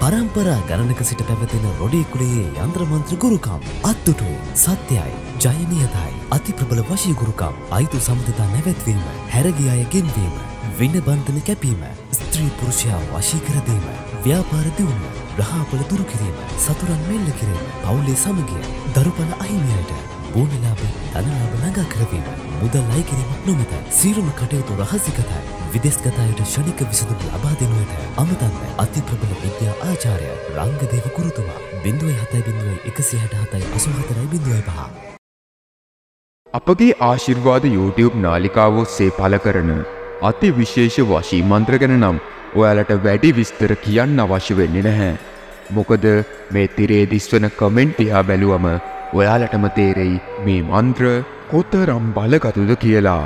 පරම්පරා ගණනක සිට පැවතෙන රොඩේ කුලයේ යන්ත්‍ර මන්ත්‍ර ගුරුකම් අත්දුටු සත්‍යයි ජයනියතයි අති ප්‍රබල වශී ගුරුකම් අයිතු සම්පතතා නැවැත්වීම හැරගිය අය ගෙන්වීම වින බන්ධන කැපීම ස්ත්‍රී පුරුෂයා වශී කර දීම ව්‍යාපාර දියුණුව රහාපල දුරු කිරීම සතුරන් මෙල්ල කිරීම පවුලේ සමගිය දරුපල අහිමියට බෝනලාභ ධනලාභ නගා කරවීම මුදල් අය කිරීමක් නොමැත සියලුම කටයුතු රහසිගතයි විදේශගතයට ෂණික විසඳුම් ලබා දෙනුවත අමතන්න අති ප්‍රබල විද්‍යා ආචාර්ය රංගදේව ගුරුතුමා 0701678405 අපගේ ආශිර්වාද YouTube නාලිකාව ඔස්සේ පළ කරන අති විශේෂ වශී මන්ත්‍ර ගැන නම් ඔයාලට වැඩි විස්තර කියන්න අවශ්‍ය වෙන්නේ නැහැ. මොකද මේ තිරේ දිස්වන කමෙන්ට් දිහා බැලුවම ඔයාලටම තේරෙයි මේ මන්ත්‍ර කොතරම් බලගතුද කියලා.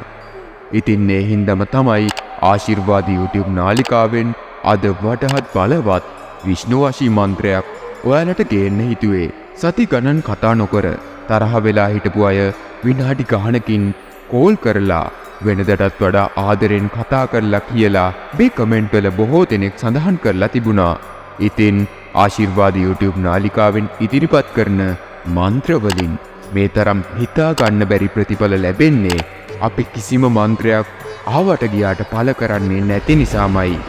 ඉතින් ඒ හින්දම තමයි ආශිර්වාද YouTube නාලිකාවෙන් අද වඩාත් බලවත් විෂ්ණු වශී මන්ත්‍රයක් ඔයාලට ගේන්න හිතුවේ. සති ගණන් කතා නොකර තරහ වෙලා හිටපු අය විනාඩි ගානකින් කෝල් කරලා වෙනදටත් වඩා ආදරෙන් කතා කරලා කියලා මේ කමෙන්ට් වල බොහෝ දෙනෙක් සඳහන් කරලා තිබුණා. ඉතින් ආශිර්වාද YouTube නාලිකාවෙන් ඉදිරිපත් කරන මන්ත්‍ර වලින් මේ තරම් හිතා ගන්න බැරි ප්‍රතිඵල ලැබෙන්නේ අපි කිසිම මන්ත්‍රයක් ආවට ගියාට පළ කරන්නේ නැති නිසාමයි.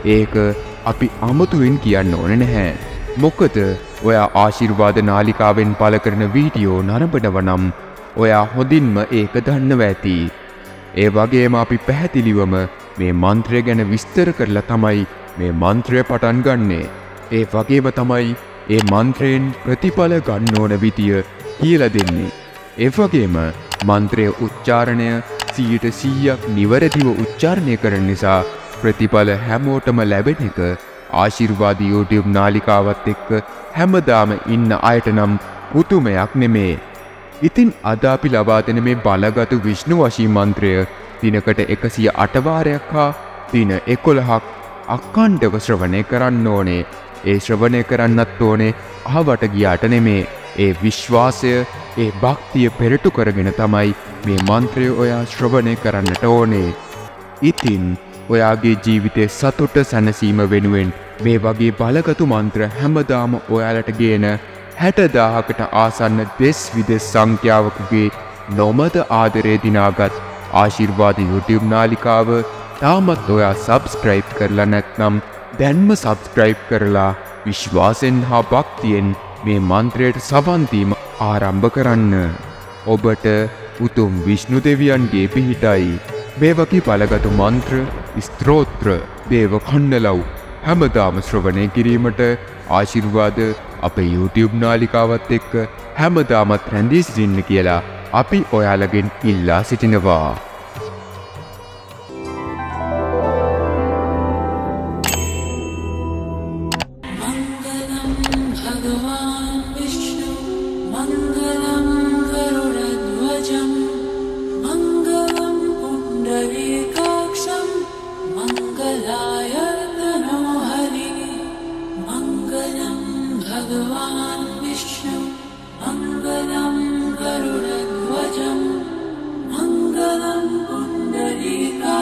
ඒක අපි අමුතුවෙන් කියන්න ඕනේ නැහැ. මොකද ඔයා ආශිර්වාද නාලිකාවෙන් පළ කරන වීඩියෝ නරඹනවා නම් ඔයා හොඳින්ම ඒක දන්නවා ඇති. ඒ වගේම අපි පැහැදිලිවම මේ මන්ත්‍රය ගැන විස්තර කරලා තමයි මේ මන්ත්‍රය පටන් ගන්නෙ. ඒ වගේම තමයි ඒ මන්ත්‍රයෙන් ප්‍රතිඵල ගන්න ඕන විදිය කියලා දෙන්නේ. ඒ වගේම මන්ත්‍රය උච්චාරණය 100% නිවැරදිව උච්චාරණය කරන නිසා ප්‍රතිඵල හැමෝටම ලැබෙන එක ආශිර්වාද YouTube නාලිකාවත් එක්ක හැමදාම ඉන්න අයට නම් පුදුමයක් නෙමේ. ඉතින් අද අපි ලබා දෙන මේ බලගත් විෂ්ණු වශී මන්ත්‍රය දිනකට 108 වාරයක් හා දින 11ක් අඛණ්ඩව ශ්‍රවණය කරන්න ඕනේ. ඒ ශ්‍රවණය කරන්නත් ඕනේ අහවට ගියාට නෙමේ. ඒ විශ්වාසය, ඒ භක්තිය පෙරටු කරගෙන තමයි මේ මන්ත්‍රය ඔයා ශ්‍රවණය කරන්නට ඕනේ. ඉතින් ඔයාගේ ජීවිතේ සතුට සැනසීම වෙනුවෙන් මේ වගේ බලගත් මන්ත්‍ර හැමදාම ඔයාලට ගේන 60000කට ආසන්න දෙස් විදෙස් සංඛ්‍යාවකගේ නොමද ආදරේ දිනාගත් ආශිර්වාද YouTube නාලිකාව තාමත් ඔයා සබ්ස්ක්‍රයිබ් කරලා නැත්නම් දැන්ම සබ්ස්ක්‍රයිබ් කරලා විශ්වාසෙන් හා භක්තියෙන් මේ මන්ත්‍රයට සවන් දීම ආරම්භ කරන්න. ඔබට උතුම් විෂ්ණු දෙවියන්ගේ පිහිටයි. මේ වගේ බලගත් මන්ත්‍ර, ස්තෝත්‍ර, දේව කණ්ඩලව් හැමදාම ශ්‍රවණය කිරීමට ආශිර්වාද අපේ YouTube නාලිකාවත් එක්ක හැමදාමත් රැඳී සිටින්න කියලා අපි ඔයාලගෙන් ඉල්ලා සිටිනවා. Hare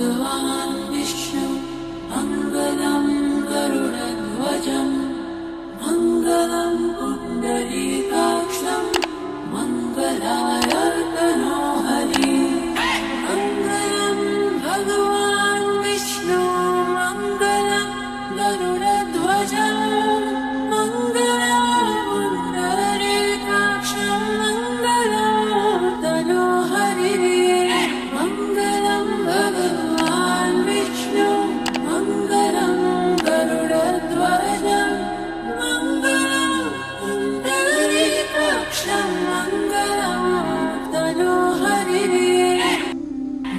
भगवान् विष्णु मङ्गलं गरुडध्वजं मङ्गलं पुण्डरीकाक्षं मङ्गलाय तनोहरि मङ्गलं भगवान् विष्णु मङ्गलं गरुडध्वजं मङ्गलं पुण्डरीकाक्षं मङ्गलं तनोहरि मङ्गलं भगवान् विष्णु मङ्गलं गरुडध्वजं मङ्गलं पुण्डरीकाक्षं मङ्गलं तनोहरि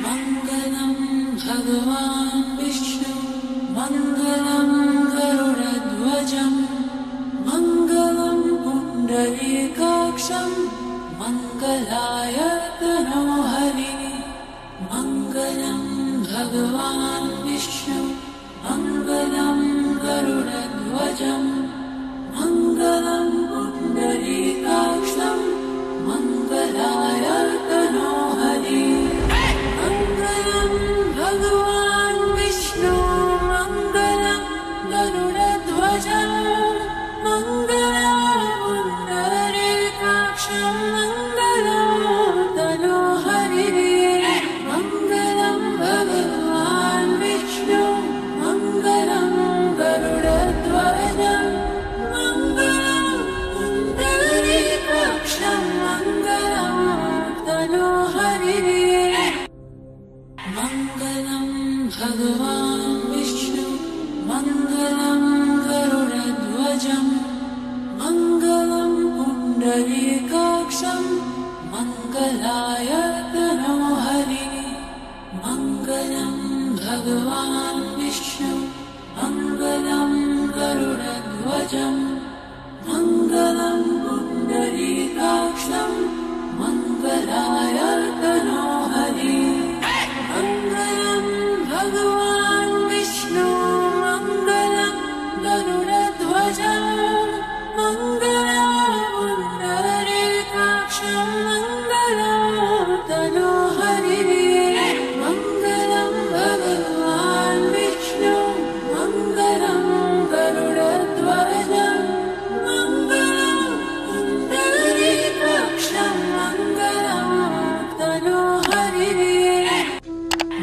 मङ्गलं भगवान् विष्णु मङ्गलं गरुडध्वजं मङ्गलं पुण्डरीकाक्षं मङ्गलाय तनोहरि मङ्गलं भगवान् विष्णु मङ्गलं गरुडध्वजं मङ्गलं पुण्डरीकाक्षं मङ्गलाय तनोहरि मङ्गलं भगवान् विष्णु मङ्गलं गरुडध्वजं मङ्गलं पुण्डरीकाक्षं मङ्गलं तनोहरि मङ्गलं भगवान् विष्णु मङ्गलं गरुडध्वजं मङ्गलं पुण्डरीकाक्षं मङ्गलं तनोहरि मङ्गलं भगवान् विष्णु मङ्गलं गरुडध्वजं मङ्गलं पुण्डरीकाक्षं मङ्गलाय तनोहरि मङ्गलं भगवान् विष्णु मङ्गलं गरुडध्वजं मङ्गलं पुण्डरीकाक्षं मङ्गलाय तनोहरि मङ्गलं भगवान् विष्णु मङ्गलं गरुडध्वजं मङ्गलं पुण्डरीकाक्षं मङ्गलं तनोहरि मङ्गलं भगवान् विष्णु मङ्गलं गरुडध्वजं मङ्गलं पुण्डरीकाक्षं मङ्गलं तनोहरि मङ्गलं भगवान् विष्णु मङ्गलं गरुडध्वजं मङ्गलं पुण्डरीकाक्षं मङ्गलं तनोहरि मङ्गलं भगवान् विष्णु मङ्गलं गरुडध्वजं मङ्गलं पुण्डरीकाक्षं मङ्गलं तनोहरि भगवान् विष्णु मङ्गलं गरुडध्वजं मङ्गलं पुण्डरीकाक्षं मङ्गलं तनोहरि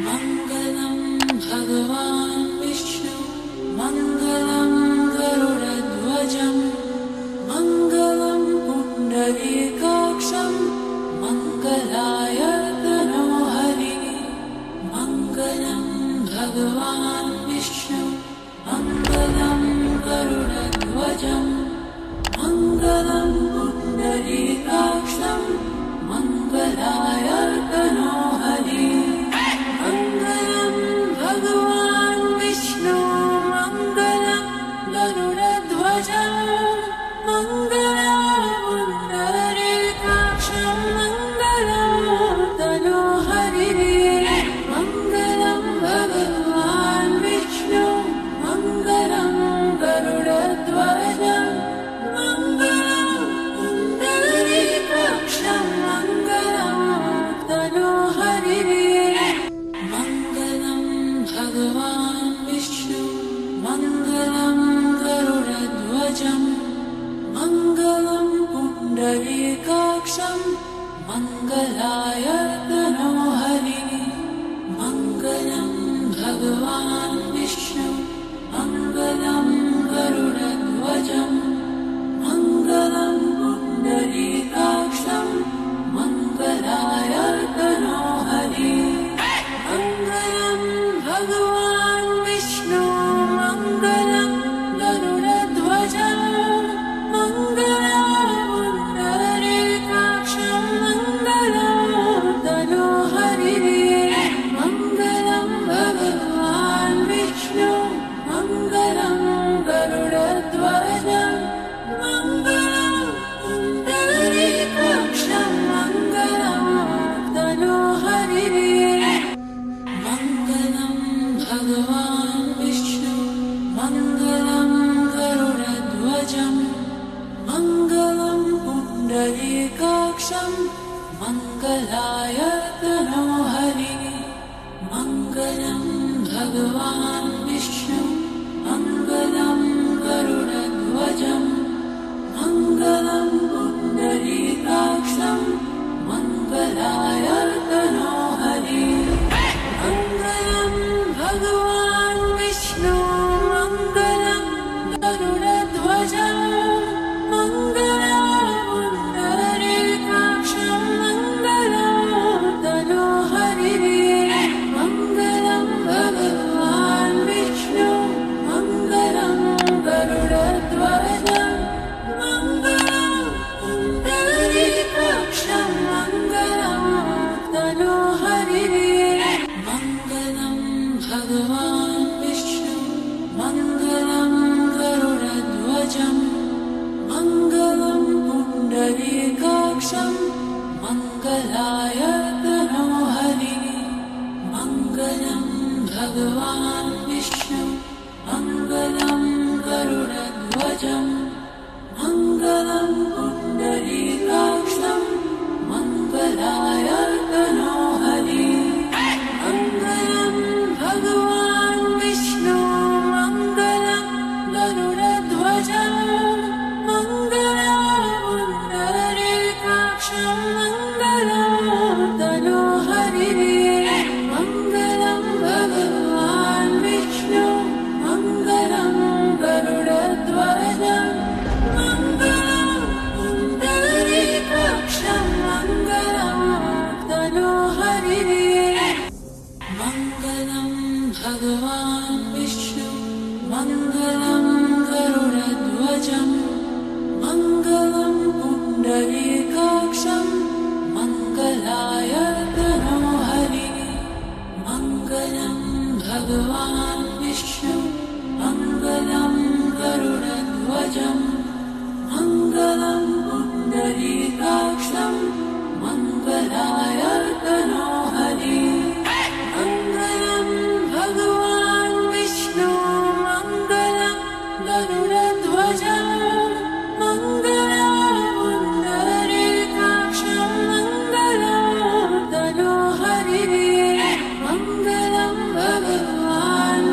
मङ्गलं भगवान् विष्णु मङ्गलं गरुडध्वजं मङ्गलं पुण्डरीकाक्षं मङ्गलाय तनोहरि मङ्गलं भगवान् विष्णु मङ्गलं गरुडध्वजं मङ्गलं पुण्डरीकाक्षं मङ्गलाय तनोहरि मङ्गलं भगवान् विष्णु मङ्गलं गरुडध्वजं मङ्गलं पुण्डरीकाक्षं मङ्गलं तनोहरि मङ्गलं भगवान् भगवान् विष्णु मङ्गलं गरुडध्वजं मङ्गलं पुण्डरीकाक्षं मङ्गलाय तनोहरि मङ्गलं भगवान् विष्णु मङ्गलं गरुडध्वजं मङ्गलं पुण्डरीकाक्षं मङ्गलं तनोहरि मङ्गलं भगवान् विष्णु मङ्गलं गरुडध्वजं मङ्गलं पुण्डरीकाक्षं मङ्गलं तनोहरि मङ्गलं भगवान् विष्णु मङ्गलं गरुडध्वजं मङ्गलं पुण्डरीकाक्षं मङ्गलाय तनोहरि मङ्गलं भगवान् विष्णु मङ्गलं गरुडध्वजं मङ्गलं पुण्डरीकाक्षं मङ्गलाय तनोहरि मङ्गलं भगवान् विष्णु मङ्गलं गरुडध्वजं मङ्गलं पुण्डरीकाक्षं मङ्गलं तनोहरि मङ्गलं भगवान् विष्णु मङ्गलं गरुडध्वजं मङ्गलं पुण्डरीकाक्षं मङ्गलं तनोहरि मङ्गलं भगवान् विष्णु मङ्गलं गरुडध्वजं मङ्गलं पुण्डरीकाक्षं मङ्गलाय तनोहरि मङ्गलं भगवान् विष्णु मङ्गलं गरुडध्वजं मङ्गलं पुण्डरीकाक्षं मङ्गलाय तनोहरि मङ्गलं भगवान् विष्णु मङ्गलं गरुडध्वजं मङ्गलं पुण्डरीकाक्षं मङ्गलं तनोहरि मङ्गलं भगवान्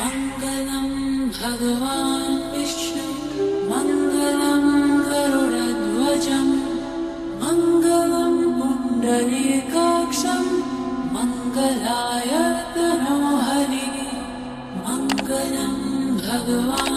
मङ्गलं भगवान् विष्णु मङ्गलं गरुडध्वजम् मङ्गलं पुण्डरीकाक्षं मङ्गलाय तनोहरि मङ्गलं भगवान्